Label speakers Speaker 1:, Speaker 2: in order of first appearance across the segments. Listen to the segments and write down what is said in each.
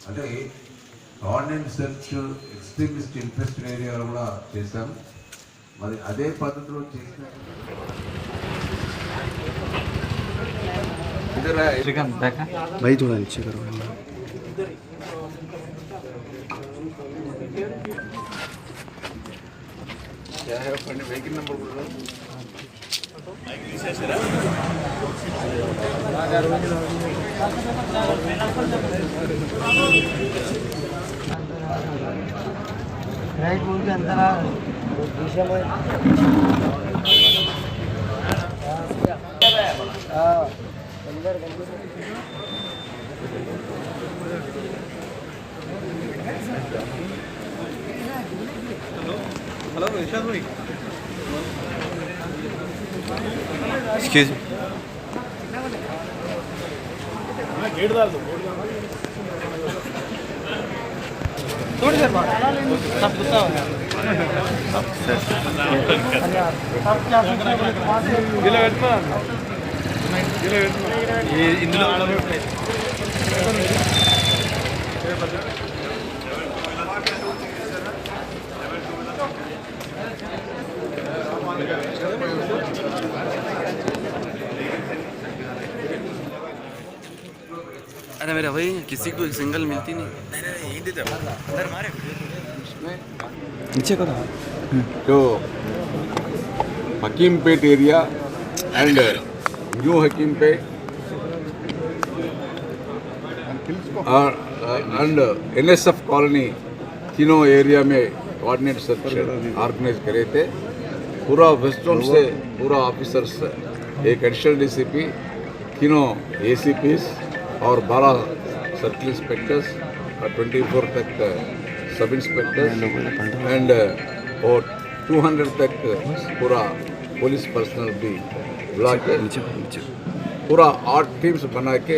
Speaker 1: అంటే ordinance search extremist interested ఏరియాలో కూడా చేశాం. మరి అదే పద్ధతిలో చేసిన
Speaker 2: भाई थोड़ा नीचे करो.
Speaker 1: क्या है अपने व्हीकल नंबर बोल रहा हूँ.
Speaker 3: राइट बोल के अंदर आ शीशे में अंदर
Speaker 2: हेलो इरशाद भाई. Excuse me. गेट डाल दो. थोड़ी देर बाद सब गुस्सा हो गया. सब क्या गिला बैठना ये इंदुलो
Speaker 4: अरे मेरा भाई किसी को सिंगल मिलती नहीं.
Speaker 2: नीचे करो.
Speaker 1: जो Hakimpet area and new Hakimpet and NSF colony तीनों एरिया में कोऑर्डिनेट सर्च ऑर्गेनाइज करे थे. पूरा वेस्ट जोन से पूरा ऑफिसर्स, एक एडिशनल DCP, तीनों ACPs और 12 सर्किल इंस्पेक्टर्स और 24 तक सब इंस्पेक्टर्स एंड और 200 तक पूरा पुलिस पर्सनल भी बुला के पूरा 8 टीम्स बना के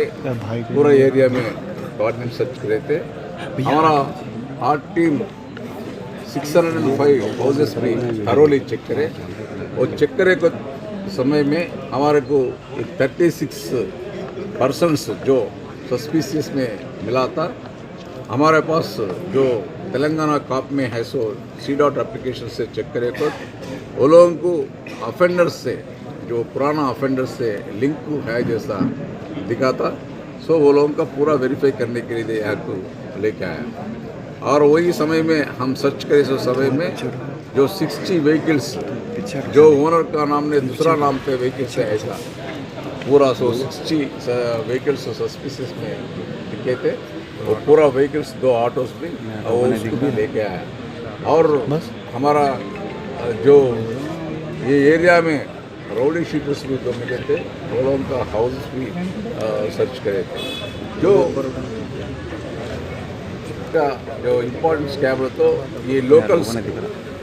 Speaker 1: पूरा एरिया में कोऑर्डिनेट सर्च करे थे. हमारा 8 टीम 605 हाउसेस में थरोली चेक करे और चेक करे को समय में हमारे को 36 पर्सन्स जो सस्पिशियस में मिला था. हमारे पास जो तेलंगाना कॉप में है सो C.dot एप्लीकेशन से चेक करे तो वो लोगों को ऑफेंडर्स से जो पुराना ऑफेंडर्स से लिंक है जैसा दिखा था. सो वो लोगों का पूरा वेरीफाई करने के लिए यहाँ को लेके आया और वही समय में हम सर्च करे सो समय में जो 60 व्हीकल्स जो ओनर का नाम ने दूसरा नाम पे व्हीकल्स है ऐसा पूरा 60 व्हीकल्स सस्पिशियस में दिखे थे. वो पूरा व्हीकल्स 2 ऑटोस भी और उसको भी लेके आया. और हमारा जो ये एरिया में राउडी शीटर्स भी तो मिले थे, वो लोगों का हाउस भी सर्च करे थे. जो इम्पोर्टेंट क्या बोले तो ये लोकल्स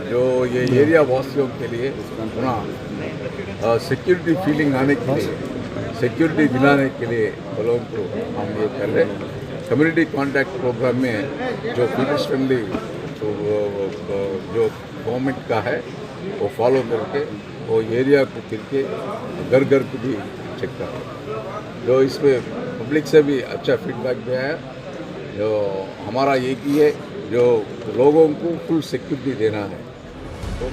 Speaker 1: जो ये एरिया वासियों के लिए अपना सिक्योरिटी फीलिंग आने के लिए, सिक्योरिटी दिलाने के लिए वो लोगों को हम ये कर रहे हैं. कम्युनिटी कॉन्टैक्ट प्रोग्राम में जो पीपल्स फ्रेंडली जो गवर्नमेंट का है वो फॉलो करके वो एरिया को फिर के घर घर को भी चेक कर रहे हैं. जो इसमें पब्लिक से भी अच्छा फीडबैक भी आया. जो हमारा एक ही है जो लोगों को फुल सिक्योरिटी देना है. तो